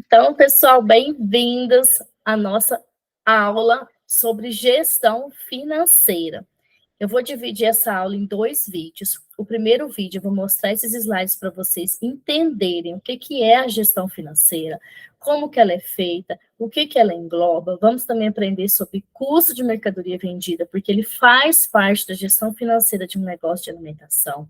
Então, pessoal, bem-vindos à nossa aula sobre gestão financeira. Eu vou dividir essa aula em 2 vídeos. O primeiro vídeo eu vou mostrar esses slides para vocês entenderem o que é a gestão financeira, como que ela é feita, o que ela engloba. Vamos também aprender sobre custo de mercadoria vendida, porque ele faz parte da gestão financeira de um negócio de alimentação.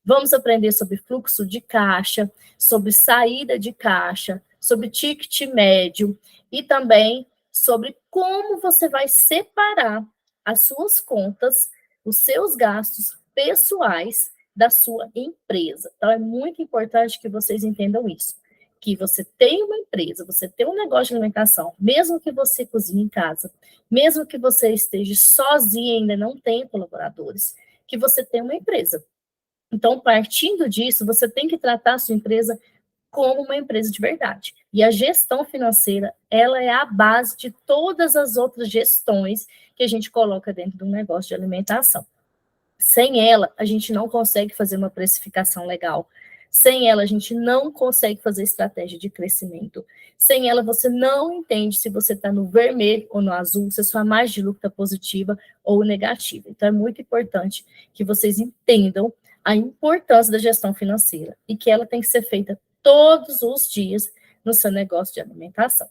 Vamos aprender sobre fluxo de caixa, sobre saída de caixa, sobre ticket médio e também sobre como você vai separar as suas contas, os seus gastos pessoais da sua empresa. Então, é muito importante que vocês entendam isso. Que você tem uma empresa, você tem um negócio de alimentação, mesmo que você cozinhe em casa, mesmo que você esteja sozinha e ainda não tenha colaboradores, que você tem uma empresa. Então, partindo disso, você tem que tratar a sua empresa como uma empresa de verdade. E a gestão financeira, ela é a base de todas as outras gestões que a gente coloca dentro do negócio de alimentação. Sem ela, a gente não consegue fazer uma precificação legal. Sem ela, a gente não consegue fazer estratégia de crescimento. Sem ela, você não entende se você está no vermelho ou no azul, se a sua margem de lucro está positiva ou negativa. Então, é muito importante que vocês entendam a importância da gestão financeira e que ela tem que ser feita todos os dias no seu negócio de alimentação.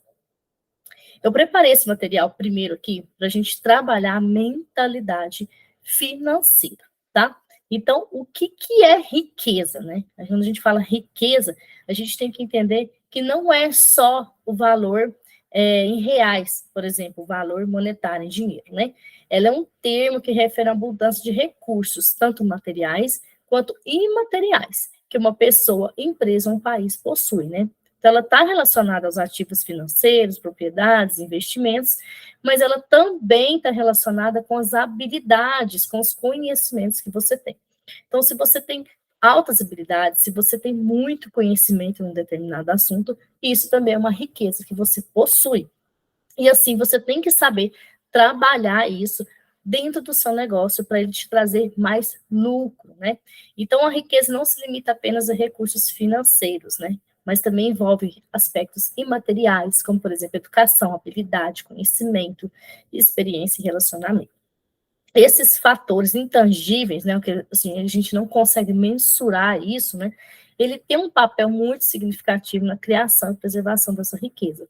Eu preparei esse material primeiro aqui para a gente trabalhar a mentalidade financeira, tá? Então, o que é riqueza, né? Quando a gente fala riqueza, a gente tem que entender que não é só o valor em reais, por exemplo, o valor monetário em dinheiro, né? Ela é um termo que refere à abundância de recursos, tanto materiais quanto imateriais, que uma pessoa, empresa ou um país possui, né? Então, ela está relacionada aos ativos financeiros, propriedades, investimentos, mas ela também está relacionada com as habilidades, com os conhecimentos que você tem. Então, se você tem altas habilidades, se você tem muito conhecimento em um determinado assunto, isso também é uma riqueza que você possui. E assim, você tem que saber trabalhar isso dentro do seu negócio para ele te trazer mais lucro, né? Então, a riqueza não se limita apenas a recursos financeiros, né? Mas também envolve aspectos imateriais, como, por exemplo, educação, habilidade, conhecimento, experiência e relacionamento. Esses fatores intangíveis, né, que assim, a gente não consegue mensurar isso, né? Ele tem um papel muito significativo na criação e preservação dessa riqueza,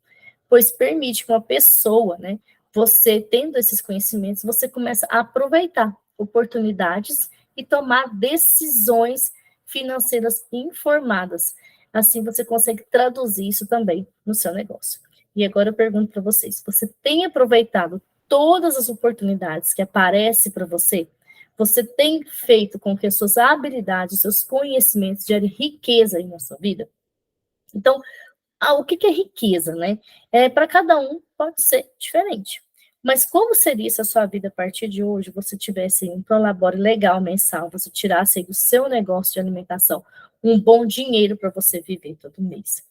pois permite que uma pessoa, né, você tendo esses conhecimentos, você começa a aproveitar oportunidades e tomar decisões financeiras informadas. Assim você consegue traduzir isso também no seu negócio. E agora eu pergunto para vocês, você tem aproveitado todas as oportunidades que aparecem para você? Você tem feito com que as suas habilidades, seus conhecimentos gerem riqueza aí na sua vida? Então, o que é riqueza, né? Para cada um pode ser diferente. Mas como seria se a sua vida a partir de hoje você tivesse um prolabore legal mensal, você tirasse aí do seu negócio de alimentação um bom dinheiro para você viver todo mês?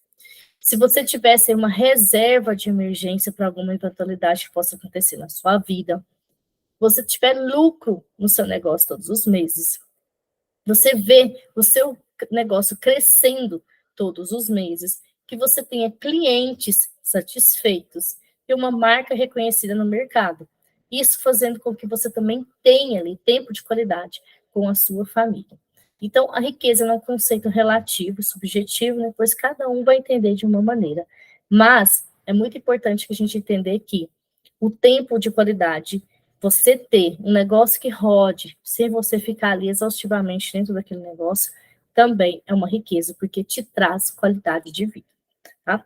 Se você tivesse uma reserva de emergência para alguma eventualidade que possa acontecer na sua vida, você tiver lucro no seu negócio todos os meses, você vê o seu negócio crescendo todos os meses, que você tenha clientes satisfeitos e uma marca reconhecida no mercado. Isso fazendo com que você também tenha ali tempo de qualidade com a sua família. Então, a riqueza é um conceito relativo, subjetivo, né, pois cada um vai entender de uma maneira. Mas é muito importante que a gente entender que o tempo de qualidade, você ter um negócio que rode, sem você ficar ali exaustivamente dentro daquele negócio, também é uma riqueza, porque te traz qualidade de vida, tá?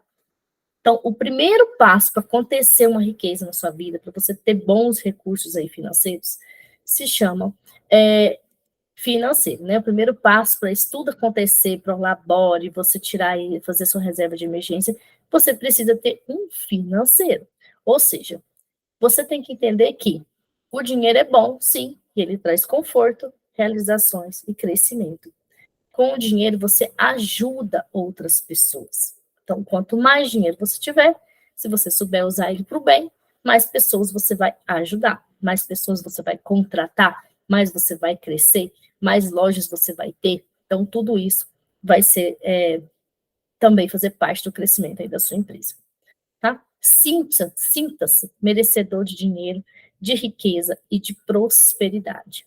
Então, o primeiro passo para acontecer uma riqueza na sua vida, para você ter bons recursos aí financeiros, se chama financeiro, né? O primeiro passo para isso tudo acontecer, para o labore, você tirar e fazer sua reserva de emergência, você precisa ter um financeiro. Ou seja, você tem que entender que o dinheiro é bom, sim, e ele traz conforto, realizações e crescimento. Com o dinheiro, você ajuda outras pessoas. Então, quanto mais dinheiro você tiver, se você souber usar ele para o bem, mais pessoas você vai ajudar, mais pessoas você vai contratar, mais você vai crescer, mais lojas você vai ter. Então, tudo isso vai ser também fazer parte do crescimento aí da sua empresa, tá? Sinta-se merecedor de dinheiro, de riqueza e de prosperidade.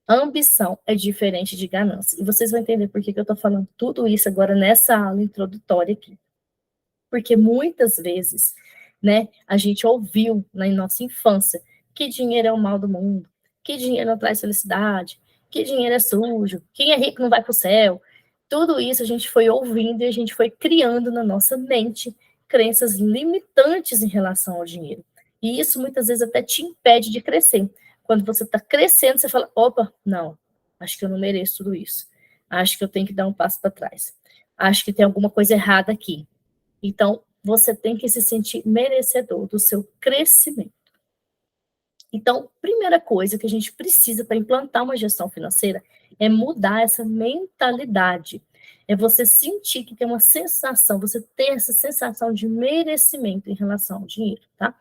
A ambição é diferente de ganância. E vocês vão entender por que eu estou falando tudo isso agora nessa aula introdutória aqui. Porque muitas vezes, né, a gente ouviu na nossa infância que dinheiro é o mal do mundo, que dinheiro não traz felicidade, que dinheiro é sujo, quem é rico não vai para o céu. Tudo isso a gente foi ouvindo e a gente foi criando na nossa mente crenças limitantes em relação ao dinheiro. E isso muitas vezes até te impede de crescer. Quando você está crescendo, você fala: opa, não, acho que eu não mereço tudo isso. Acho que eu tenho que dar um passo para trás. Acho que tem alguma coisa errada aqui. Então, você tem que se sentir merecedor do seu crescimento. Então, primeira coisa que a gente precisa para implantar uma gestão financeira é mudar essa mentalidade. É você sentir que tem uma sensação, você ter essa sensação de merecimento em relação ao dinheiro, tá?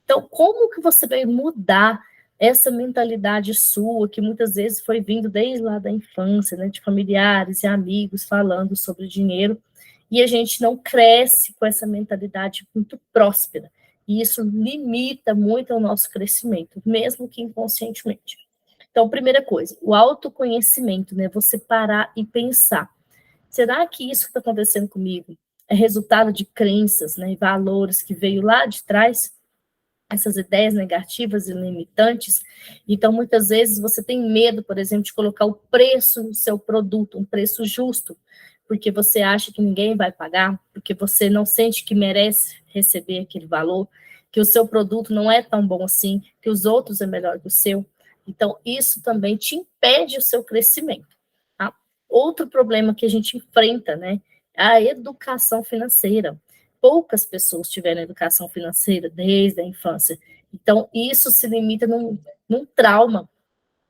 Então, como que você vai mudar essa mentalidade sua, que muitas vezes foi vindo desde lá da infância, né, de familiares e amigos falando sobre dinheiro, e a gente não cresce com essa mentalidade muito próspera. E isso limita muito o nosso crescimento, mesmo que inconscientemente. Então, primeira coisa, o autoconhecimento, né? Você parar e pensar: será que isso que está acontecendo comigo é resultado de crenças, né, e valores que veio lá de trás? Essas ideias negativas e limitantes. Então, muitas vezes, você tem medo, por exemplo, de colocar o preço no seu produto, um preço justo, porque você acha que ninguém vai pagar, porque você não sente que merece receber aquele valor, que o seu produto não é tão bom assim, que os outros é melhor que o seu. Então, isso também te impede o seu crescimento. Tá? Outro problema que a gente enfrenta, né, é a educação financeira. Poucas pessoas tiveram educação financeira desde a infância. Então, isso se limita num trauma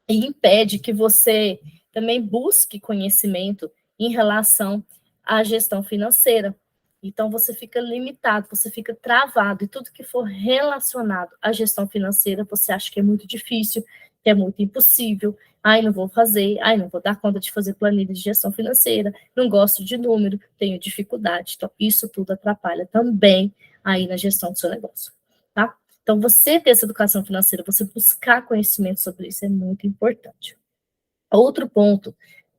e impede que você também busque conhecimento em relação à gestão financeira. Então, você fica limitado, você fica travado, e tudo que for relacionado à gestão financeira, você acha que é muito difícil, que é muito impossível. Ai, não vou fazer, ai, não vou dar conta de fazer planilha de gestão financeira, não gosto de número, tenho dificuldade. Então, isso tudo atrapalha também aí na gestão do seu negócio, tá? Então, você ter essa educação financeira, você buscar conhecimento sobre isso é muito importante. Outro ponto,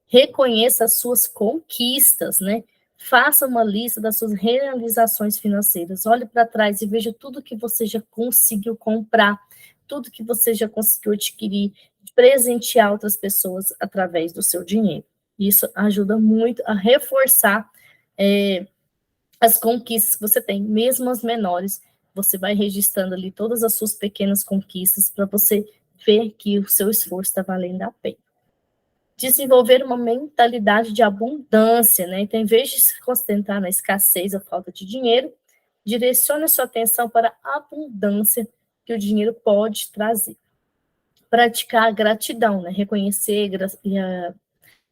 reconheça as suas conquistas, né? Faça uma lista das suas realizações financeiras. Olhe para trás e veja tudo que você já conseguiu comprar, tudo que você já conseguiu adquirir, presentear outras pessoas através do seu dinheiro. Isso ajuda muito a reforçar as conquistas que você tem, mesmo as menores. Você vai registrando ali todas as suas pequenas conquistas para você ver que o seu esforço está valendo a pena. Desenvolver uma mentalidade de abundância, né? Então, em vez de se concentrar na escassez ou falta de dinheiro, direcione a sua atenção para a abundância que o dinheiro pode trazer. Praticar a gratidão, né? Reconhecer e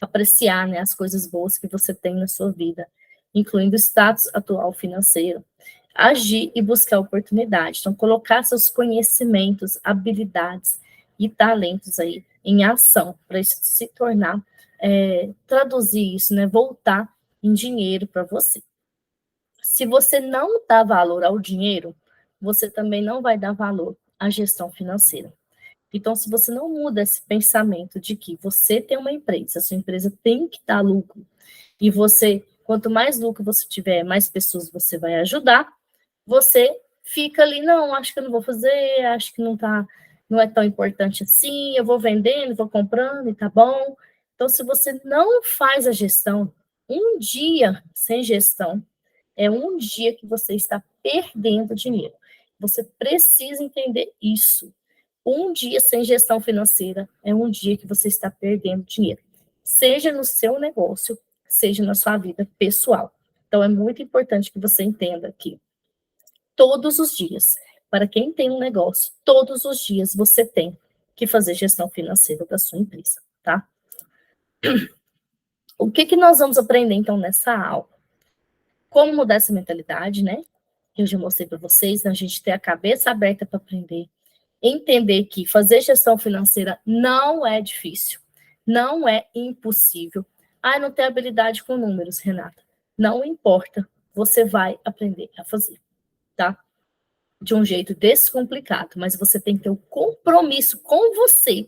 apreciar, né, as coisas boas que você tem na sua vida, incluindo o status atual financeiro. Agir e buscar oportunidade. Então, colocar seus conhecimentos, habilidades e talentos aí em ação, para isso se tornar, traduzir isso, né, voltar em dinheiro para você. Se você não dá valor ao dinheiro, você também não vai dar valor à gestão financeira. Então, se você não muda esse pensamento de que você tem uma empresa, a sua empresa tem que dar lucro, e você, quanto mais lucro você tiver, mais pessoas você vai ajudar, você fica ali: não, acho que eu não vou fazer, acho que não é tão importante assim, eu vou vendendo, vou comprando e tá bom. Então, se você não faz a gestão, um dia sem gestão é um dia que você está perdendo dinheiro. Você precisa entender isso. Um dia sem gestão financeira é um dia que você está perdendo dinheiro, seja no seu negócio, seja na sua vida pessoal. Então, é muito importante que você entenda que todos os dias, para quem tem um negócio, todos os dias você tem que fazer gestão financeira da sua empresa, tá? O que nós vamos aprender, então, nessa aula? Como mudar essa mentalidade, né? Que eu já mostrei para vocês, né? A gente ter a cabeça aberta para aprender, entender que fazer gestão financeira não é difícil, não é impossível. Ah, não tenho habilidade com números, Renata. Não importa, você vai aprender a fazer, tá? De um jeito descomplicado, mas você tem que ter o compromisso com você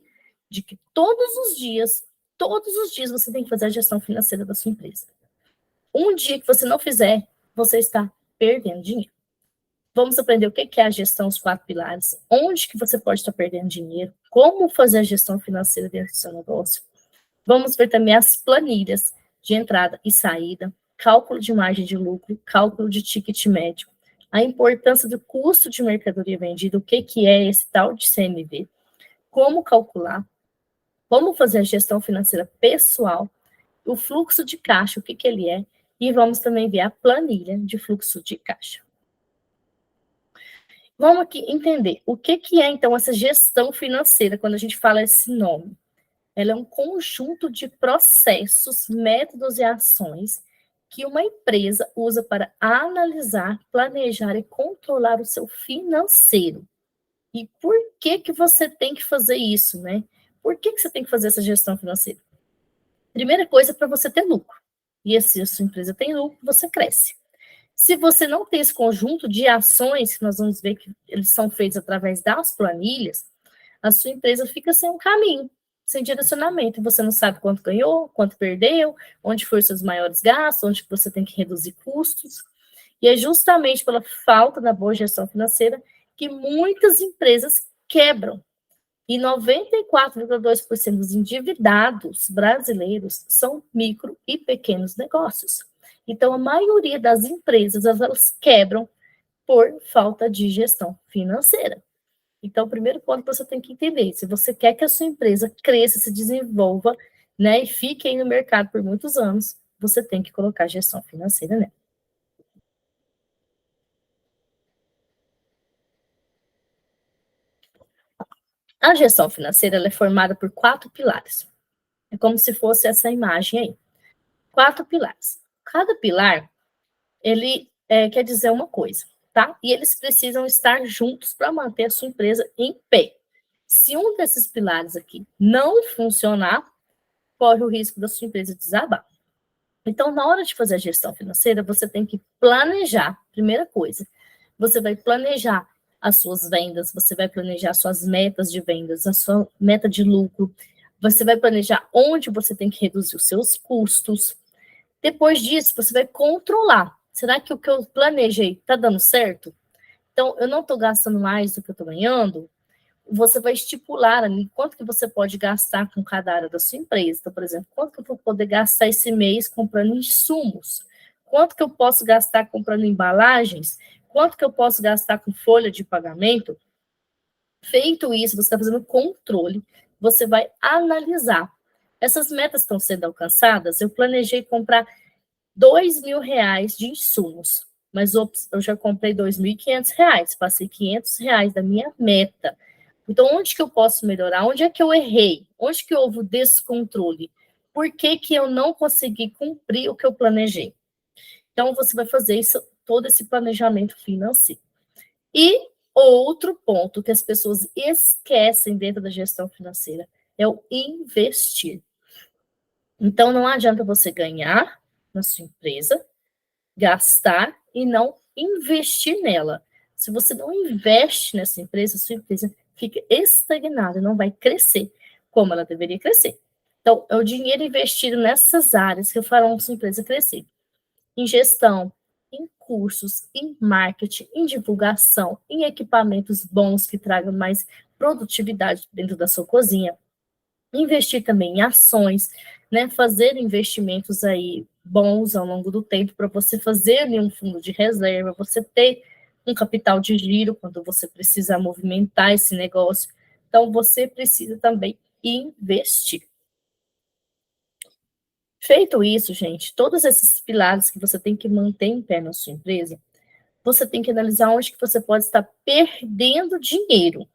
de que todos os dias você tem que fazer a gestão financeira da sua empresa. Um dia que você não fizer, você está perdendo dinheiro. Vamos aprender o que é a gestão, os 4 pilares, onde que você pode estar perdendo dinheiro, como fazer a gestão financeira dentro do seu negócio. Vamos ver também as planilhas de entrada e saída, cálculo de margem de lucro, cálculo de ticket médio, a importância do custo de mercadoria vendida, o que é esse tal de CMV, como calcular, como fazer a gestão financeira pessoal, o fluxo de caixa, o que ele é, e vamos também ver a planilha de fluxo de caixa. Vamos aqui entender o que é, então, essa gestão financeira, quando a gente fala esse nome. Ela é um conjunto de processos, métodos e ações que uma empresa usa para analisar, planejar e controlar o seu financeiro. E por que você tem que fazer isso, né? Por que você tem que fazer essa gestão financeira? Primeira coisa é para você ter lucro. E se a sua empresa tem lucro, você cresce. Se você não tem esse conjunto de ações, que nós vamos ver que eles são feitos através das planilhas, a sua empresa fica sem um caminho, sem direcionamento. Você não sabe quanto ganhou, quanto perdeu, onde foram os seus maiores gastos, onde você tem que reduzir custos. E é justamente pela falta da boa gestão financeira que muitas empresas quebram. E 94,2% dos endividados brasileiros são micro e pequenos negócios. Então, a maioria das empresas, elas quebram por falta de gestão financeira. Então, o primeiro ponto que você tem que entender, se você quer que a sua empresa cresça, se desenvolva, né, e fique aí no mercado por muitos anos, você tem que colocar gestão financeira nela. A gestão financeira ela é formada por 4 pilares. É como se fosse essa imagem aí. 4 pilares. Cada pilar, ele quer dizer uma coisa, tá? E eles precisam estar juntos para manter a sua empresa em pé. Se um desses pilares aqui não funcionar, corre o risco da sua empresa desabar. Então, na hora de fazer a gestão financeira, você tem que planejar, primeira coisa. Você vai planejar as suas vendas, você vai planejar suas metas de vendas, a sua meta de lucro, você vai planejar onde você tem que reduzir os seus custos. Depois disso, você vai controlar. Será que o que eu planejei está dando certo? Então, eu não estou gastando mais do que eu estou ganhando? Você vai estipular ali quanto que você pode gastar com cada área da sua empresa. Então, por exemplo, quanto que eu vou poder gastar esse mês comprando insumos? Quanto que eu posso gastar comprando embalagens? Quanto que eu posso gastar com folha de pagamento? Feito isso, você está fazendo controle, você vai analisar. Essas metas estão sendo alcançadas? Eu planejei comprar R$ 2.000 de insumos, mas ops, eu já comprei R$ 2.500, passei R$ 500 da minha meta. Então, onde que eu posso melhorar? Onde é que eu errei? Onde que houve descontrole? Por que que eu não consegui cumprir o que eu planejei? Então, você vai fazer isso, todo esse planejamento financeiro. E outro ponto que as pessoas esquecem dentro da gestão financeira é o investir. Então, não adianta você ganhar na sua empresa, gastar e não investir nela. Se você não investe nessa empresa, sua empresa fica estagnada, não vai crescer como ela deveria crescer. Então, é o dinheiro investido nessas áreas que farão sua empresa crescer. Em gestão, em cursos, em marketing, em divulgação, em equipamentos bons que tragam mais produtividade dentro da sua cozinha. Investir também em ações, né? Fazer investimentos aí bons ao longo do tempo para você fazer ali um fundo de reserva, você ter um capital de giro quando você precisar movimentar esse negócio. Então, você precisa também investir. Feito isso, gente, todos esses pilares que você tem que manter em pé na sua empresa, você tem que analisar onde que você pode estar perdendo dinheiro.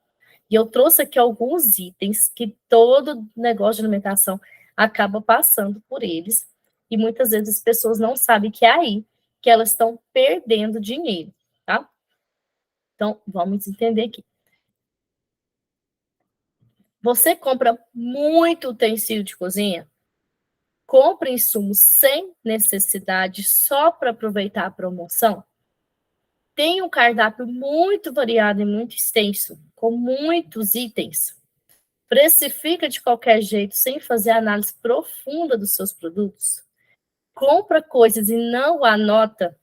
E eu trouxe aqui alguns itens que todo negócio de alimentação acaba passando por eles. E muitas vezes as pessoas não sabem que é aí que elas estão perdendo dinheiro, tá? Então, vamos entender aqui. Você compra muito utensílio de cozinha? Compra insumos sem necessidade só para aproveitar a promoção? Tem um cardápio muito variado e muito extenso, com muitos itens. Precifica de qualquer jeito, sem fazer análise profunda dos seus produtos? Compra coisas e não anota?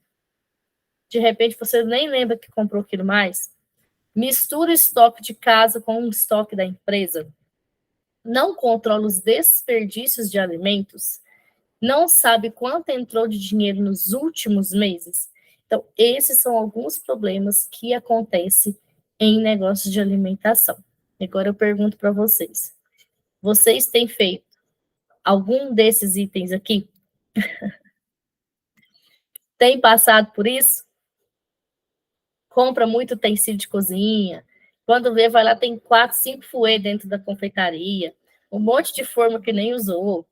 De repente, você nem lembra que comprou aquilo mais? Mistura o estoque de casa com o estoque da empresa? Não controla os desperdícios de alimentos? Não sabe quanto entrou de dinheiro nos últimos meses? Então, esses são alguns problemas que acontecem em negócios de alimentação. Agora eu pergunto para vocês: vocês têm feito algum desses itens aqui? Tem passado por isso? Compra muito utensílio de cozinha. Quando vê, vai lá, tem 4, 5 fouet dentro da confeitaria. Um monte de forma que nem usou.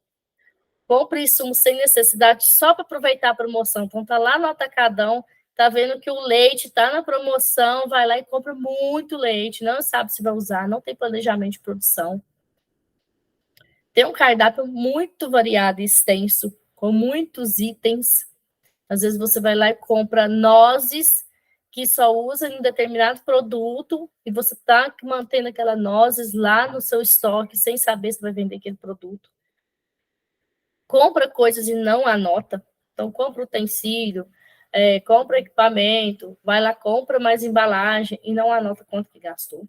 Compra insumo sem necessidade só para aproveitar a promoção. Então, tá lá no atacadão, tá vendo que o leite tá na promoção, vai lá e compra muito leite, não sabe se vai usar, não tem planejamento de produção. Tem um cardápio muito variado e extenso, com muitos itens. Às vezes você vai lá e compra nozes que só usa em um determinado produto e você está mantendo aquela nozes lá no seu estoque sem saber se vai vender aquele produto. Compra coisas e não anota. Então, compra utensílio, compra equipamento, vai lá, compra mais embalagem e não anota quanto que gastou.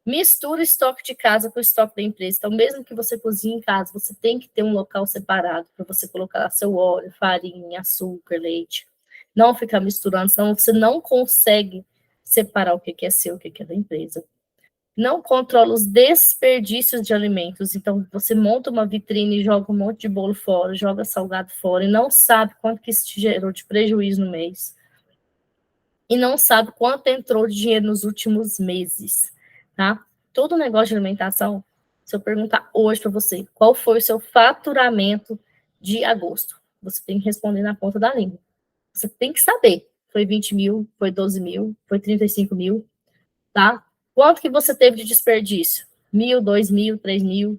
Mistura estoque de casa com o estoque da empresa. Então, mesmo que você cozinhe em casa, você tem que ter um local separado para você colocar seu óleo, farinha, açúcar, leite. Não ficar misturando, senão você não consegue separar o que é seu, o que é da empresa. Não controla os desperdícios de alimentos. Então, você monta uma vitrine e joga um monte de bolo fora, joga salgado fora e não sabe quanto que isso te gerou de prejuízo no mês. E não sabe quanto entrou de dinheiro nos últimos meses, tá? Todo negócio de alimentação, se eu perguntar hoje para você, qual foi o seu faturamento de agosto? Você tem que responder na ponta da língua. Você tem que saber. Foi 20 mil, foi 12 mil, foi 35 mil, tá? Quanto que você teve de desperdício? 1.000, 2.000, 3.000?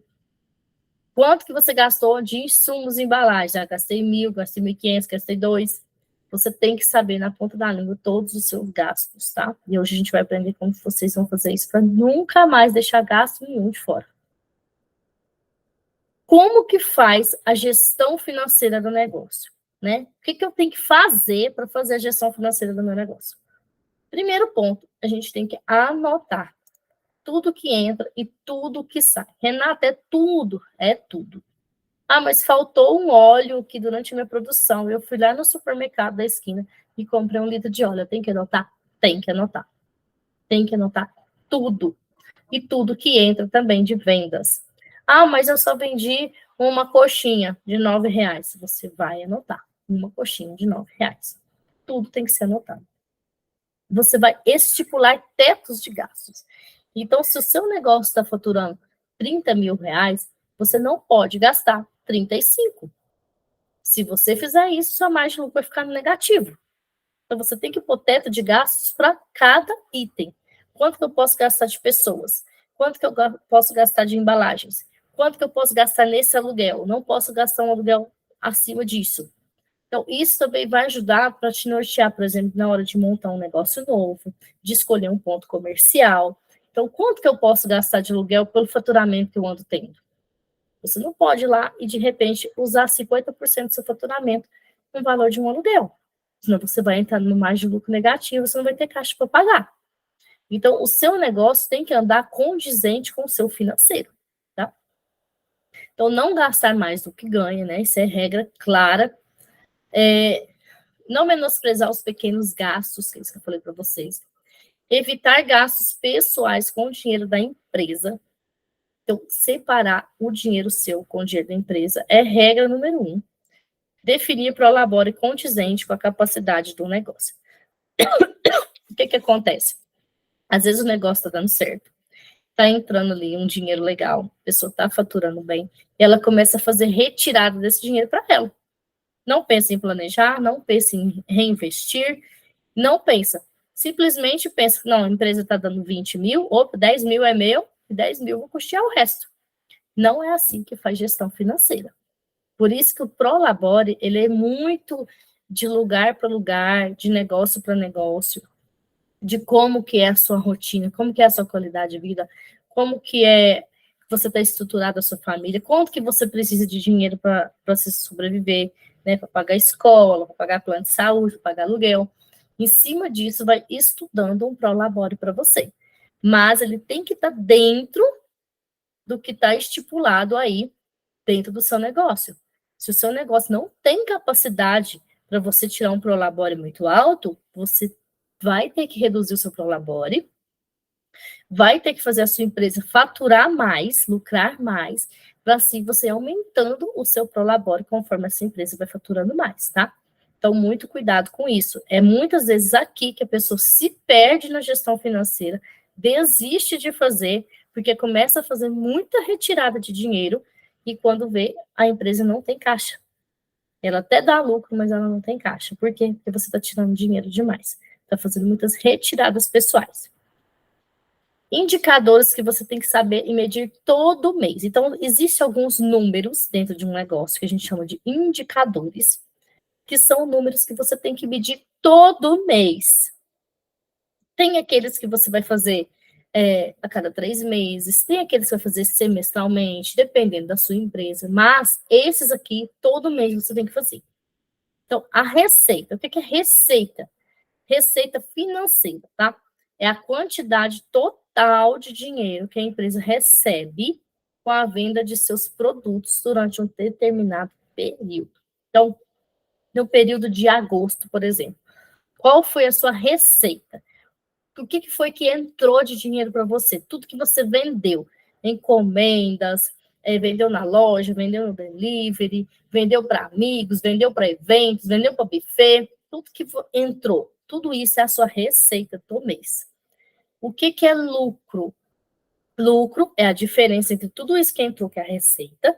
Quanto que você gastou de insumos e embalagens? Ah, gastei 1.000, gastei 1.500, gastei 2. Você tem que saber na ponta da língua todos os seus gastos, tá? E hoje a gente vai aprender como vocês vão fazer isso para nunca mais deixar gasto nenhum de fora. Como que faz a gestão financeira do negócio, né? O que eu tenho que fazer para fazer a gestão financeira do meu negócio? Primeiro ponto, a gente tem que anotar tudo que entra e tudo que sai. Renata, é tudo, é tudo. Ah, mas faltou um óleo que durante a minha produção eu fui lá no supermercado da esquina e comprei 1 litro de óleo. Eu tenho que anotar? Tem que anotar. Tem que anotar tudo. E tudo que entra também de vendas. Ah, mas eu só vendi uma coxinha de R$ 9. Você vai anotar. Uma coxinha de R$ 9. Tudo tem que ser anotado. Você vai estipular tetos de gastos. Então, se o seu negócio está faturando R$ 30 mil, você não pode gastar 35. Se você fizer isso, sua margem de lucro vai ficar negativo. Então, você tem que pôr teto de gastos para cada item. Quanto que eu posso gastar de pessoas? Quanto que eu posso gastar de embalagens? Quanto que eu posso gastar nesse aluguel? Não posso gastar um aluguel acima disso. Então, isso também vai ajudar para te nortear, por exemplo, na hora de montar um negócio novo, de escolher um ponto comercial. Então, quanto que eu posso gastar de aluguel pelo faturamento que eu ando tendo? Você não pode ir lá e, de repente, usar 50% do seu faturamento no valor de um aluguel. Senão você vai entrar no margem de lucro negativo, você não vai ter caixa para pagar. Então, o seu negócio tem que andar condizente com o seu financeiro, tá? Então, não gastar mais do que ganha, né? Isso é regra clara. Não menosprezar os pequenos gastos, que é isso que eu falei para vocês. Evitar gastos pessoais com o dinheiro da empresa. Então, separar o dinheiro seu com o dinheiro da empresa é regra número 1. Definir prolabore condizente com a capacidade do negócio. O que acontece? Às vezes o negócio está dando certo, está entrando ali um dinheiro legal, a pessoa está faturando bem, e ela começa a fazer retirada desse dinheiro para ela. Não pensa em planejar, não pensa em reinvestir, não pensa. Simplesmente pensa, não, a empresa está dando 20 mil, opa, 10 mil é meu, e 10 mil vou custear o resto. Não é assim que faz gestão financeira. Por isso que o Prolabore, ele é muito de lugar para lugar, de negócio para negócio, de como que é a sua rotina, como que é a sua qualidade de vida, como que é você está estruturado a sua família, quanto que você precisa de dinheiro para se sobreviver, né, para pagar escola, para pagar plano de saúde, para pagar aluguel. Em cima disso, vai estudando um Prolabore para você. Mas ele tem que estar dentro do que está estipulado aí dentro do seu negócio. Se o seu negócio não tem capacidade para você tirar um Prolabore muito alto, você vai ter que reduzir o seu Prolabore, vai ter que fazer a sua empresa faturar mais, lucrar mais, para assim você aumentando o seu Prolabore conforme essa empresa vai faturando mais, tá? Então, muito cuidado com isso. É muitas vezes aqui que a pessoa se perde na gestão financeira, desiste de fazer, porque começa a fazer muita retirada de dinheiro e quando vê, a empresa não tem caixa. Ela até dá lucro, mas ela não tem caixa. Por quê? Porque você está tirando dinheiro demais. Está fazendo muitas retiradas pessoais. Indicadores que você tem que saber e medir todo mês. Então, existem alguns números dentro de um negócio que a gente chama de indicadores, que são números que você tem que medir todo mês. Tem aqueles que você vai fazer a cada 3 meses, tem aqueles que vai fazer semestralmente, dependendo da sua empresa, mas esses aqui, todo mês você tem que fazer. Então, a receita, o que é receita? Receita financeira, tá? É a quantidade total de dinheiro que a empresa recebe com a venda de seus produtos durante um determinado período. Então, no período de agosto, por exemplo, qual foi a sua receita? O que foi que entrou de dinheiro para você? Tudo que você vendeu, encomendas, vendeu na loja, vendeu no delivery, vendeu para amigos, vendeu para eventos, vendeu para buffet, tudo que entrou, tudo isso é a sua receita do mês. O que é lucro? Lucro é a diferença entre tudo isso que entrou, que é a receita,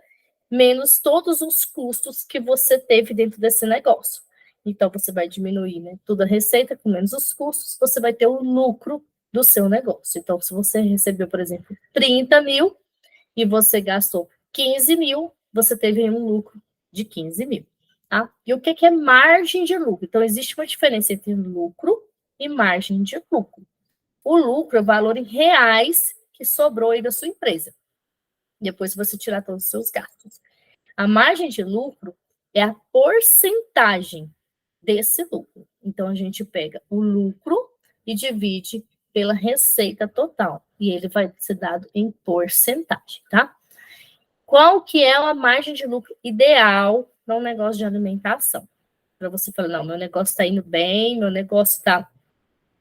menos todos os custos que você teve dentro desse negócio. Então, você vai diminuir, né, toda a receita com menos os custos, você vai ter o lucro do seu negócio. Então, se você recebeu, por exemplo, 30 mil e você gastou 15 mil, você teve um lucro de 15 mil. Tá? E o que é margem de lucro? Então, existe uma diferença entre lucro e margem de lucro. O lucro é o valor em reais que sobrou aí da sua empresa. Depois você tirar todos os seus gastos. A margem de lucro é a porcentagem desse lucro. Então, a gente pega o lucro e divide pela receita total. E ele vai ser dado em porcentagem, tá? Qual que é a margem de lucro ideal para um negócio de alimentação? Para você falar, não, meu negócio está indo bem, meu negócio está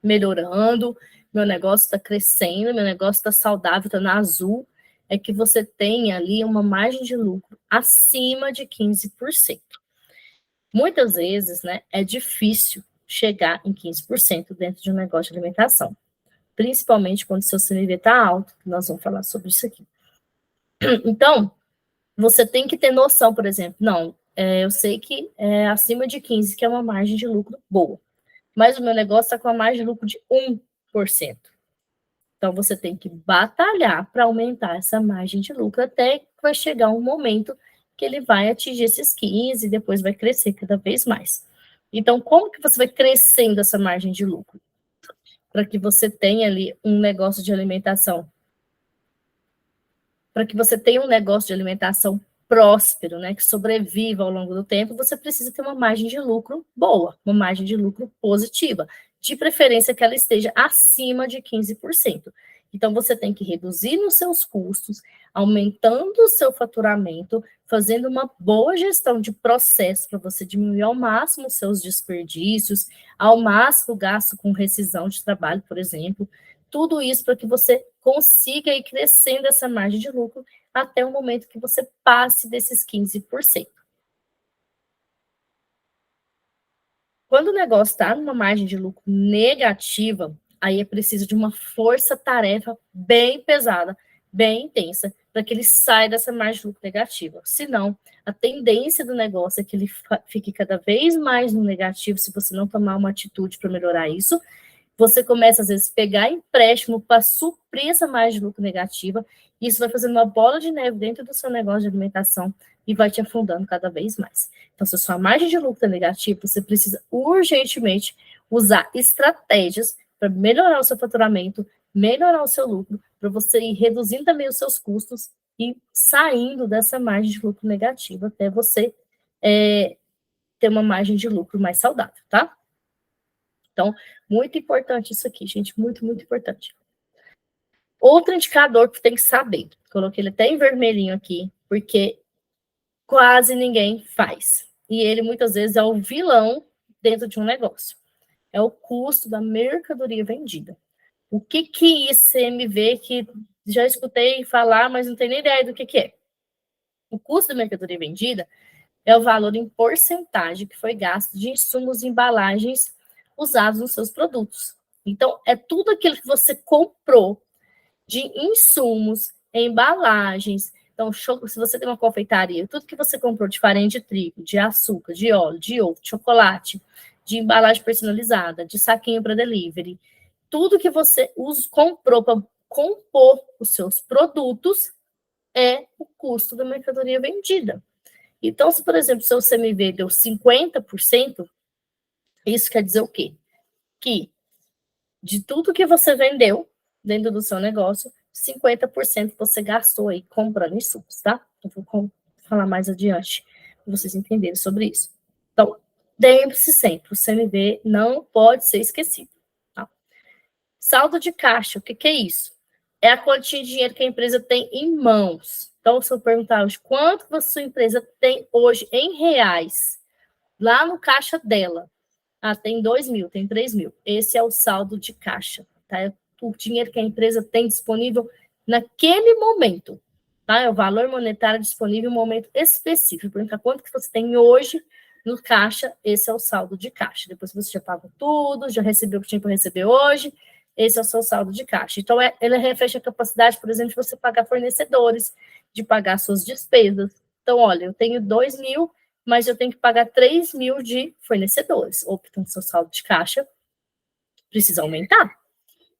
melhorando, meu negócio está crescendo, meu negócio está saudável, está na azul, é que você tenha ali uma margem de lucro acima de 15%. Muitas vezes, né, é difícil chegar em 15% dentro de um negócio de alimentação, principalmente quando o seu CMV está alto, que nós vamos falar sobre isso aqui. Então, você tem que ter noção, por exemplo, não, eu sei que é acima de 15%, que é uma margem de lucro boa, mas o meu negócio está com a margem de lucro de 1%. Então, você tem que batalhar para aumentar essa margem de lucro até que vai chegar um momento que ele vai atingir esses 15 e depois vai crescer cada vez mais. Então, como que você vai crescendo essa margem de lucro? Para que você tenha ali um negócio de alimentação. Para que você tenha um negócio de alimentação próspero, né, que sobreviva ao longo do tempo, você precisa ter uma margem de lucro boa, uma margem de lucro positiva, de preferência que ela esteja acima de 15%. Então, você tem que reduzir os seus custos, aumentando o seu faturamento, fazendo uma boa gestão de processo para você diminuir ao máximo os seus desperdícios, ao máximo o gasto com rescisão de trabalho, por exemplo. Tudo isso para que você consiga ir crescendo essa margem de lucro até o momento que você passe desses 15%. Quando o negócio está numa margem de lucro negativa, aí é preciso de uma força-tarefa bem pesada, bem intensa, para que ele saia dessa margem de lucro negativa. Senão, a tendência do negócio é que ele fique cada vez mais no negativo, se você não tomar uma atitude para melhorar isso. Você começa, às vezes, a pegar empréstimo para suprir essa margem de lucro negativa, e isso vai fazendo uma bola de neve dentro do seu negócio de alimentação, e vai te afundando cada vez mais. Então, se a sua margem de lucro é negativa, você precisa urgentemente usar estratégias para melhorar o seu faturamento, melhorar o seu lucro, para você ir reduzindo também os seus custos e saindo dessa margem de lucro negativa até você ter uma margem de lucro mais saudável, tá? Então, muito importante isso aqui, gente, muito, muito importante. Outro indicador que tem que saber, coloquei ele até em vermelhinho aqui, porque quase ninguém faz. E ele, muitas vezes, é o vilão dentro de um negócio. É o custo da mercadoria vendida. O que é esse CMV que já escutei falar, mas não tenho nem ideia do que é? O custo da mercadoria vendida é o valor em porcentagem que foi gasto de insumos e embalagens usados nos seus produtos. Então, é tudo aquilo que você comprou de insumos, embalagens. Então, se você tem uma confeitaria, tudo que você comprou de farinha de trigo, de açúcar, de óleo, de ovo, de chocolate, de embalagem personalizada, de saquinho para delivery, tudo que você comprou para compor os seus produtos é o custo da mercadoria vendida. Então, se, por exemplo, seu CMV deu 50%, isso quer dizer o quê? Que de tudo que você vendeu dentro do seu negócio, 50% você gastou aí comprando insumos, tá? Eu vou falar mais adiante para vocês entenderem sobre isso. Então, lembre-se sempre, o CMV não pode ser esquecido. Tá? Saldo de caixa, o que é isso? É a quantia de dinheiro que a empresa tem em mãos. Então, se eu perguntar hoje, quanto a sua empresa tem hoje em reais, lá no caixa dela, tem 2 mil, tem 3 mil. Esse é o saldo de caixa, tá? É o dinheiro que a empresa tem disponível naquele momento, tá? É o valor monetário disponível em um momento específico. Pergunta quanto que você tem hoje no caixa, esse é o saldo de caixa. Depois você já pagou tudo, já recebeu o que tinha para receber hoje, esse é o seu saldo de caixa. Então, ele reflete a capacidade, por exemplo, de você pagar fornecedores, de pagar suas despesas. Então, olha, eu tenho 2 mil, mas eu tenho que pagar 3 mil de fornecedores. Ou, portanto, seu saldo de caixa precisa aumentar,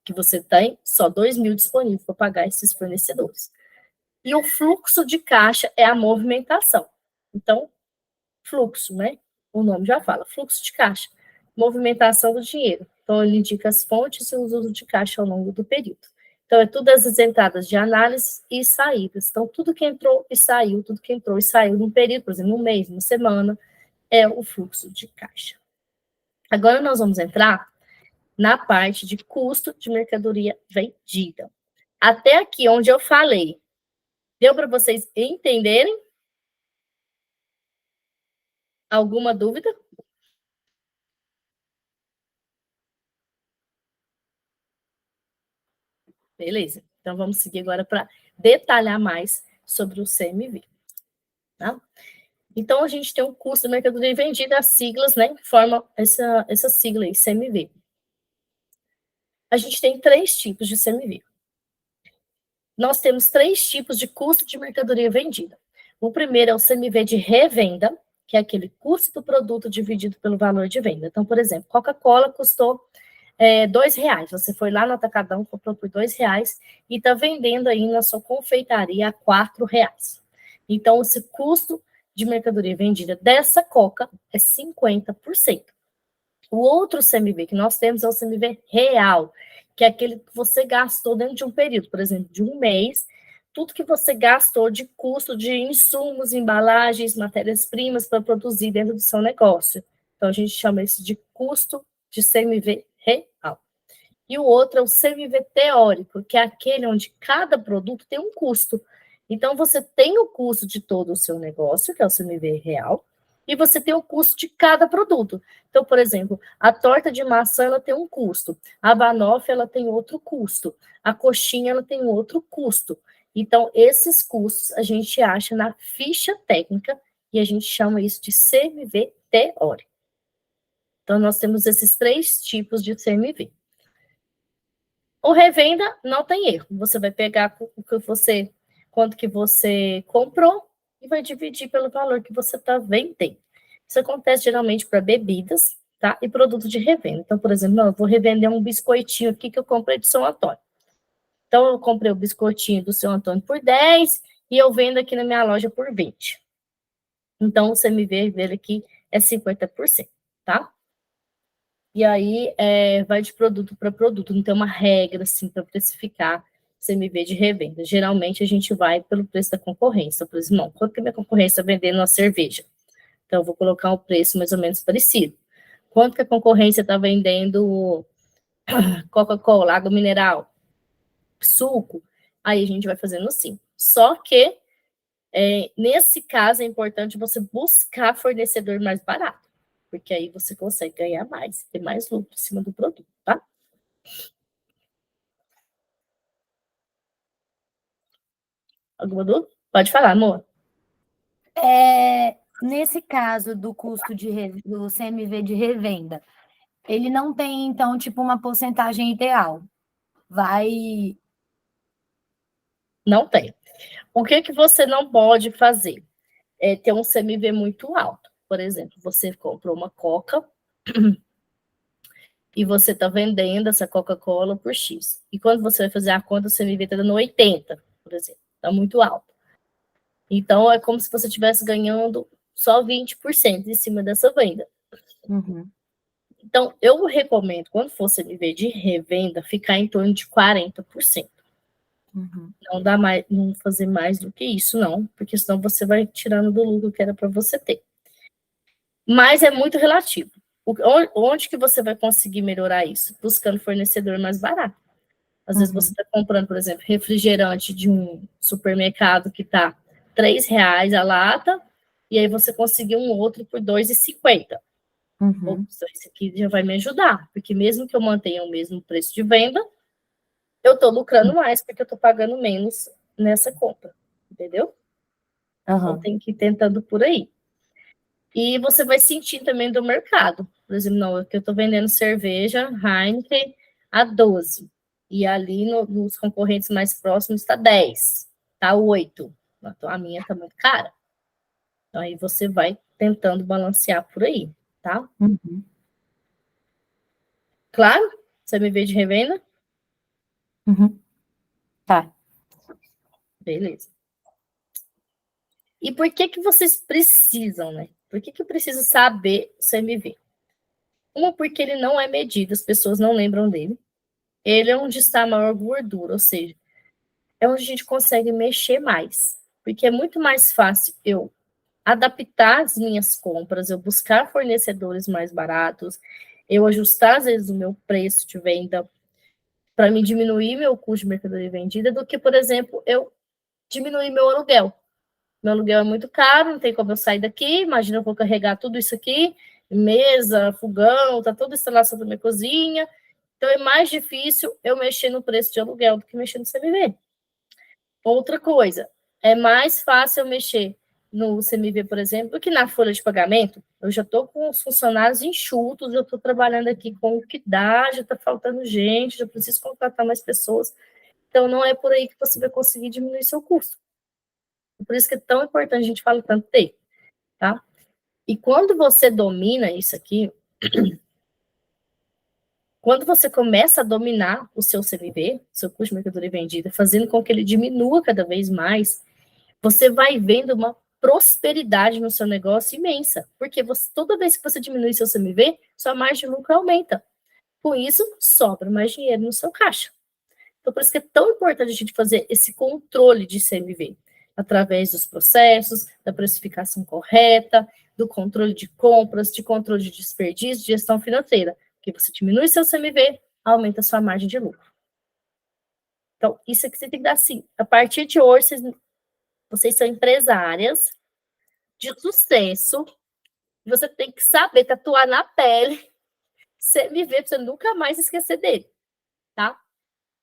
que você tem só 2 mil disponível para pagar esses fornecedores. E o fluxo de caixa é a movimentação. Então, fluxo, né? O nome já fala, fluxo de caixa, movimentação do dinheiro. Então, ele indica as fontes e os usos de caixa ao longo do período. Então, é tudo as entradas de análise e saídas. Então, tudo que entrou e saiu, tudo que entrou e saiu num período, por exemplo, num mês, numa semana, é o fluxo de caixa. Agora, nós vamos entrar na parte de custo de mercadoria vendida. Até aqui, onde eu falei, deu para vocês entenderem? Alguma dúvida? Beleza. Então, vamos seguir agora para detalhar mais sobre o CMV. Tá? Então, a gente tem o custo da mercadoria vendida, as siglas, né? Forma essa sigla aí, CMV. A gente tem 3 tipos de CMV. Nós temos 3 tipos de custo de mercadoria vendida. O primeiro é o CMV de revenda, que é aquele custo do produto dividido pelo valor de venda. Então, por exemplo, Coca-Cola custou R$2. Você foi lá no Atacadão, comprou por R$2 e está vendendo aí na sua confeitaria a R$4. Então, esse custo de mercadoria vendida dessa Coca é 50%. O outro CMV que nós temos é o CMV real, que é aquele que você gastou dentro de um período, por exemplo, de um mês, tudo que você gastou de custo de insumos, embalagens, matérias-primas para produzir dentro do seu negócio. Então, a gente chama isso de custo de CMV real. E o outro é o CMV teórico, que é aquele onde cada produto tem um custo. Então, você tem o custo de todo o seu negócio, que é o CMV real, e você tem o custo de cada produto. Então, por exemplo, a torta de maçã, ela tem um custo. A banoffee, ela tem outro custo. A coxinha, ela tem outro custo. Então, esses custos a gente acha na ficha técnica e a gente chama isso de CMV teórico. Então, nós temos esses 3 tipos de CMV. O revenda não tem erro. Você vai pegar quanto que você comprou e vai dividir pelo valor que você está vendendo. Isso acontece geralmente para bebidas, tá? E produto de revenda. Então, por exemplo, eu vou revender um biscoitinho aqui que eu comprei do São Antônio. Então, eu comprei o biscoitinho do São Antônio por 10 e eu vendo aqui na minha loja por 20. Então, o CMV dele aqui é 50%, tá? E aí, vai de produto para produto, não tem uma regra, assim, para precificar CMV de revenda. Geralmente, a gente vai pelo preço da concorrência. Por exemplo, não, quanto que a minha concorrência está vendendo a cerveja? Então, eu vou colocar um preço mais ou menos parecido. Quanto que a concorrência está vendendo Coca-Cola, água mineral, suco? Aí a gente vai fazendo assim. Só que, nesse caso, é importante você buscar fornecedor mais barato, porque aí você consegue ganhar mais, ter mais lucro em cima do produto, tá? Alguma dúvida? Pode falar, amor. Nesse caso do custo do CMV de revenda, ele não tem, então, tipo, uma porcentagem ideal. Vai. Não tem. O que você não pode fazer? É ter um CMV muito alto. Por exemplo, você comprou uma Coca e você está vendendo essa Coca-Cola por X. E quando você vai fazer a conta, o CMV está dando 80, por exemplo. Está muito alto. Então, é como se você estivesse ganhando só 20% em cima dessa venda. Uhum. Então, eu recomendo, quando for CMV de revenda, ficar em torno de 40%. Uhum. Não dá mais, não fazer mais do que isso, não, porque senão você vai tirando do lucro que era para você ter. Mas é muito relativo. Onde que você vai conseguir melhorar isso? Buscando fornecedor mais barato. Às vezes você Uhum. está comprando, por exemplo, refrigerante de um supermercado que está R$ 3 a lata, e aí você conseguiu um outro por R$ 2,50. Uhum. Ops, esse aqui já vai me ajudar, porque mesmo que eu mantenha o mesmo preço de venda, eu estou lucrando mais, porque eu estou pagando menos nessa compra, entendeu? Então Uhum. tem que ir tentando por aí. E você vai sentir também do mercado. Por exemplo, não, eu estou vendendo cerveja Heineken a 12. E ali nos concorrentes mais próximos está 10, está 8. Então a minha está muito cara. Então aí você vai tentando balancear por aí, tá? Uhum. Claro? Você me vê de revenda? Uhum. Tá. Beleza. E por que vocês precisam, né? Por que eu preciso saber o CMV? Uma, porque ele não é medido, as pessoas não lembram dele. Ele é onde está a maior gordura, ou seja, é onde a gente consegue mexer mais. Porque é muito mais fácil eu adaptar as minhas compras, eu buscar fornecedores mais baratos, eu ajustar, às vezes, o meu preço de venda para me diminuir meu custo de mercadoria vendida, do que, por exemplo, eu diminuir meu aluguel. Meu aluguel é muito caro, não tem como eu sair daqui. Imagina, eu vou carregar tudo isso aqui, mesa, fogão, tá toda a instalação da minha cozinha. Então é mais difícil eu mexer no preço de aluguel do que mexer no CMV. Outra coisa, é mais fácil eu mexer no CMV, por exemplo, do que na folha de pagamento. Eu já estou com os funcionários enxutos, eu estou trabalhando aqui com o que dá, já está faltando gente, já preciso contratar mais pessoas. Então, não é por aí que você vai conseguir diminuir seu custo. Por isso que é tão importante, a gente fala tanto dele, tá? E quando você domina isso aqui, quando você começa a dominar o seu CMV, seu custo de mercadoria vendida, fazendo com que ele diminua cada vez mais, você vai vendo uma prosperidade no seu negócio imensa, porque toda vez que você diminui seu CMV, sua margem de lucro aumenta. Com isso, sobra mais dinheiro no seu caixa. Então, por isso que é tão importante a gente fazer esse controle de CMV, através dos processos, da precificação correta, do controle de compras, de controle de desperdício, de gestão financeira. Porque você diminui seu CMV, aumenta a sua margem de lucro. Então, isso aqui você tem que dar assim. A partir de hoje, vocês são empresárias de sucesso, você tem que saber tatuar na pele CMV, para você nunca mais esquecer dele, tá?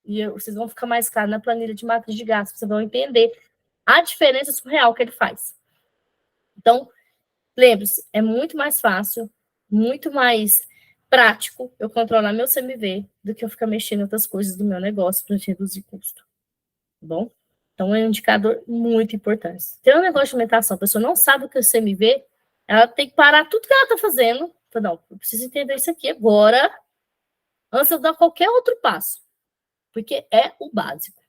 E vocês vão ficar mais claros na planilha de matriz de gastos, vocês vão entender a diferença surreal que ele faz. Então, lembre-se, é muito mais fácil, muito mais prático eu controlar meu CMV do que eu ficar mexendo em outras coisas do meu negócio para reduzir custo, tá bom? Então, é um indicador muito importante. Tem um negócio de alimentação, a pessoa não sabe o que é o CMV, ela tem que parar tudo que ela está fazendo. Não, eu preciso entender isso aqui agora, antes de eu dar qualquer outro passo, porque é o básico.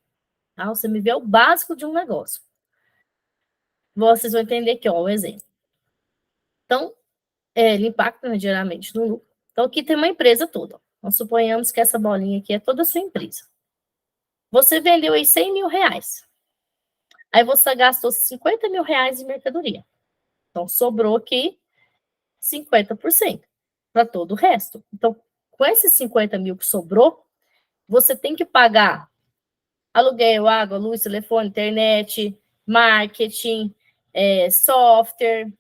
Tá? O CMV é o básico de um negócio. Vocês vão entender aqui, ó, o exemplo. Então, ele impacta, né, diretamente no lucro. Então, aqui tem uma empresa toda. Nós suponhamos que essa bolinha aqui é toda a sua empresa. Você vendeu aí 100 mil reais. Aí você gastou 50 mil reais em mercadoria. Então, sobrou aqui 50% para todo o resto. Então, com esses 50 mil que sobrou, você tem que pagar aluguel, água, luz, telefone, internet, marketing, software,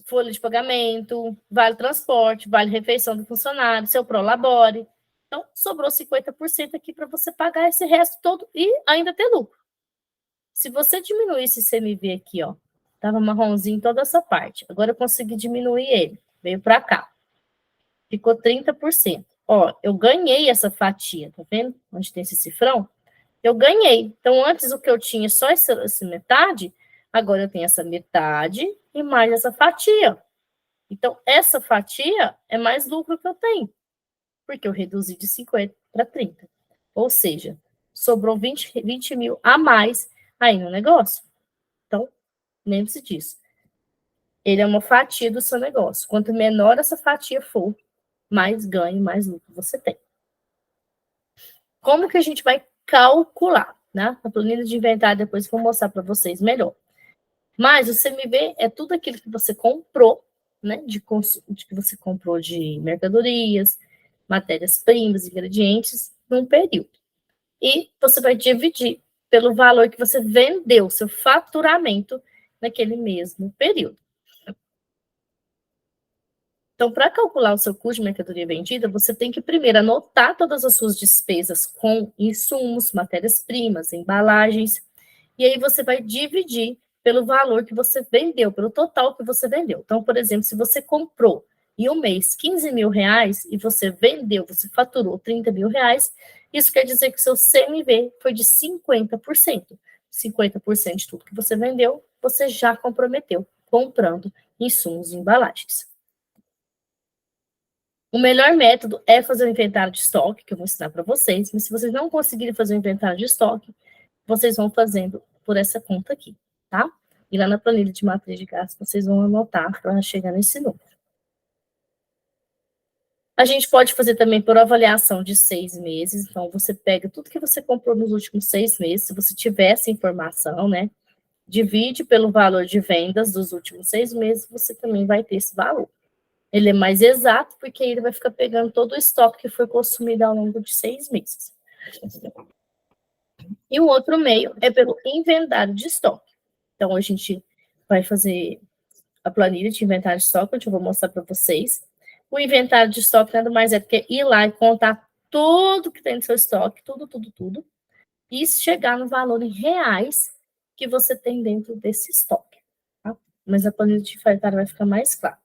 folha de pagamento, vale transporte, vale refeição do funcionário, seu prolabore. Então, sobrou 50% aqui para você pagar esse resto todo e ainda ter lucro. Se você diminuir esse CMV aqui, ó, tava marronzinho toda essa parte. Agora eu consegui diminuir ele. Veio para cá. Ficou 30%. Ó, eu ganhei essa fatia, tá vendo? Onde tem esse cifrão? Eu ganhei. Então, antes o que eu tinha só essa metade, agora eu tenho essa metade e mais essa fatia. Então, essa fatia é mais lucro que eu tenho, porque eu reduzi de 50 para 30. Ou seja, sobrou 20 mil a mais aí no negócio. Então, lembre-se disso. Ele é uma fatia do seu negócio. Quanto menor essa fatia for, mais ganho, mais lucro você tem. Como que a gente vai calcular, né? A planilha de inventário depois eu vou mostrar para vocês melhor. Mas o CMV é tudo aquilo que você comprou, né? De que você comprou de mercadorias, matérias-primas, ingredientes, num período. E você vai dividir pelo valor que você vendeu, seu faturamento, naquele mesmo período. Então, para calcular o seu custo de mercadoria vendida, você tem que primeiro anotar todas as suas despesas com insumos, matérias-primas, embalagens, e aí você vai dividir pelo valor que você vendeu, pelo total que você vendeu. Então, por exemplo, se você comprou em um mês 15 mil reais e você vendeu, você faturou 30 mil reais, isso quer dizer que seu CMV foi de 50%. 50% de tudo que você vendeu, você já comprometeu comprando insumos e embalagens. O melhor método é fazer o inventário de estoque, que eu vou ensinar para vocês, mas se vocês não conseguirem fazer o inventário de estoque, vocês vão fazendo por essa conta aqui, tá? E lá na planilha de matriz de gastos, vocês vão anotar para chegar nesse número. A gente pode fazer também por avaliação de 6 meses, então você pega tudo que você comprou nos últimos 6 meses, se você tiver essa informação, né? Divide pelo valor de vendas dos últimos 6 meses, você também vai ter esse valor. Ele é mais exato, porque ele vai ficar pegando todo o estoque que foi consumido ao longo de 6 meses. E o outro meio é pelo inventário de estoque. Então, a gente vai fazer a planilha de inventário de estoque, onde eu vou mostrar para vocês. O inventário de estoque nada mais é do que ir lá e contar tudo que tem no seu estoque, tudo, e chegar no valor em reais que você tem dentro desse estoque. Tá? Mas a planilha de inventário vai ficar mais clara.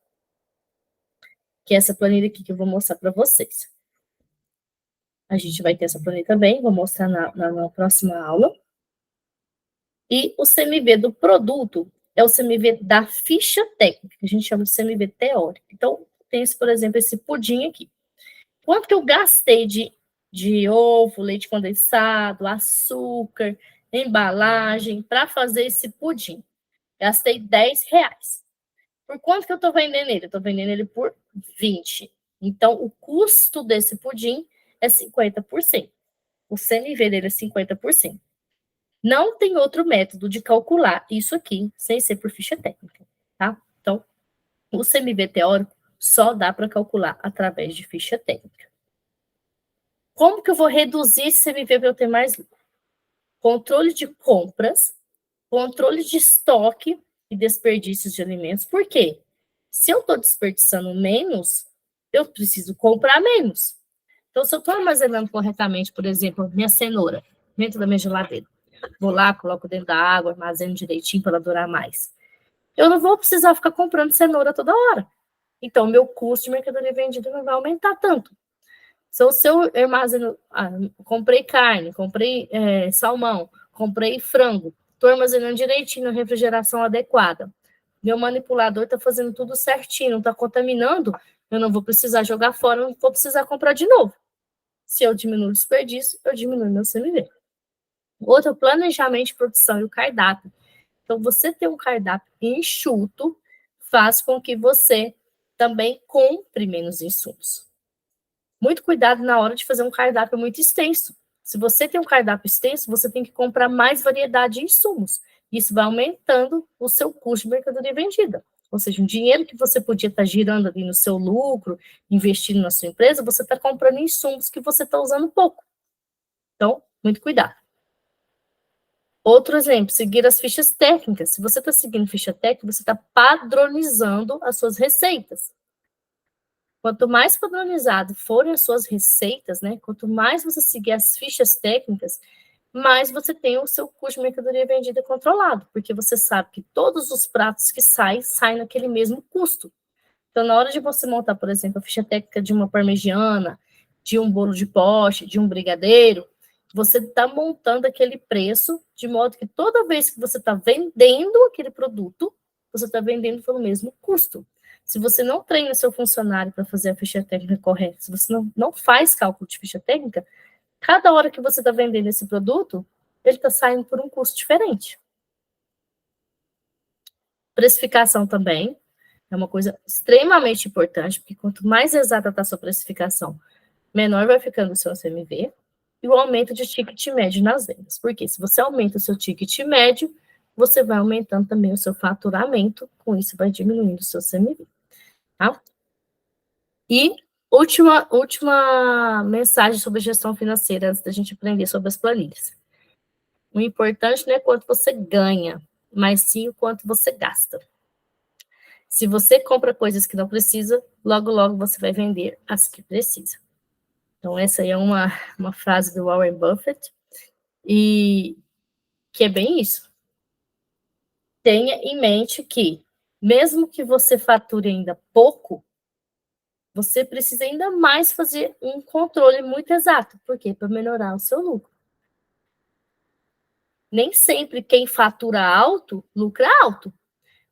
Que é essa planilha aqui que eu vou mostrar para vocês. A gente vai ter essa planilha também, vou mostrar na próxima aula. E o CMV do produto é o CMV da ficha técnica, que a gente chama de CMV teórico. Então, tem, por exemplo, esse pudim aqui. Quanto que eu gastei de ovo, leite condensado, açúcar, embalagem, para fazer esse pudim? Gastei 10 reais. Por quanto que eu estou vendendo ele? Eu estou vendendo ele por 20. Então, o custo desse pudim é 50%. O CMV dele é 50%. Não tem outro método de calcular isso aqui sem ser por ficha técnica, tá? Então, o CMV teórico só dá para calcular através de ficha técnica. Como que eu vou reduzir esse CMV para eu ter mais lucro? Controle de compras, controle de estoque e desperdícios de alimentos. Por quê? Se eu estou desperdiçando menos, eu preciso comprar menos. Então, se eu estou armazenando corretamente, por exemplo, minha cenoura dentro da minha geladeira, vou lá, coloco dentro da água, armazeno direitinho para ela durar mais. Eu não vou precisar ficar comprando cenoura toda hora. Então, meu custo de mercadoria vendida não vai aumentar tanto. Se eu armazeno, comprei carne, comprei salmão, comprei frango, estou armazenando direitinho na refrigeração adequada. Meu manipulador está fazendo tudo certinho, não está contaminando, eu não vou precisar jogar fora, não vou precisar comprar de novo. Se eu diminuo o desperdício, eu diminuo meu CMV. Outro, planejamento de produção e o cardápio. Então, você ter um cardápio enxuto faz com que você também compre menos insumos. Muito cuidado na hora de fazer um cardápio muito extenso. Se você tem um cardápio extenso, você tem que comprar mais variedade de insumos. Isso vai aumentando o seu custo de mercadoria vendida. Ou seja, um dinheiro que você podia estar girando ali no seu lucro, investindo na sua empresa, você está comprando insumos que você está usando pouco. Então, muito cuidado. Outro exemplo, seguir as fichas técnicas. Se você está seguindo ficha técnica, você está padronizando as suas receitas. Quanto mais padronizado forem as suas receitas, né? Quanto mais você seguir as fichas técnicas, mais você tem o seu custo de mercadoria vendida controlado, porque você sabe que todos os pratos que saem naquele mesmo custo. Então, na hora de você montar, por exemplo, a ficha técnica de uma parmegiana, de um bolo de pote, de um brigadeiro, você está montando aquele preço de modo que toda vez que você está vendendo aquele produto, você está vendendo pelo mesmo custo. Se você não treina seu funcionário para fazer a ficha técnica correta, se você não faz cálculo de ficha técnica, cada hora que você está vendendo esse produto, ele está saindo por um custo diferente. Precificação também é uma coisa extremamente importante, porque quanto mais exata está a sua precificação, menor vai ficando o seu CMV, e o aumento de ticket médio nas vendas. Porque se você aumenta o seu ticket médio, você vai aumentando também o seu faturamento, com isso vai diminuindo o seu CMV. Tá? E última mensagem sobre gestão financeira, antes da gente aprender sobre as planilhas. O importante não é quanto você ganha, mas sim o quanto você gasta. Se você compra coisas que não precisa, logo, logo você vai vender as que precisa. Então, essa aí é uma frase do Warren Buffett, e que é bem isso. Tenha em mente que, mesmo que você fature ainda pouco, você precisa ainda mais fazer um controle muito exato. Por quê? Para melhorar o seu lucro. Nem sempre quem fatura alto, lucra alto.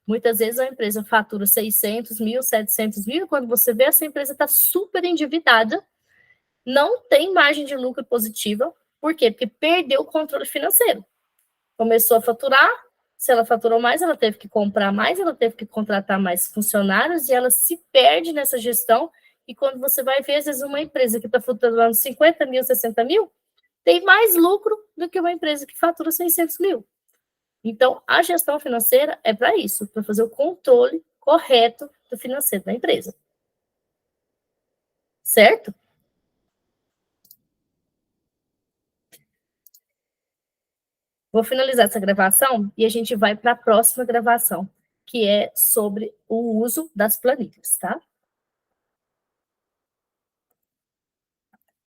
Muitas vezes a empresa fatura 600 mil, 700 mil, e quando você vê, essa empresa está super endividada, não tem margem de lucro positiva. Por quê? Porque perdeu o controle financeiro. Começou a faturar, se ela faturou mais, ela teve que comprar mais, ela teve que contratar mais funcionários, e ela se perde nessa gestão. E quando você vai ver, às vezes, uma empresa que está faturando 50 mil, 60 mil, tem mais lucro do que uma empresa que fatura 600 mil. Então, a gestão financeira é para isso, para fazer o controle correto do financeiro da empresa. Certo? Vou finalizar essa gravação e a gente vai para a próxima gravação, que é sobre o uso das planilhas, tá?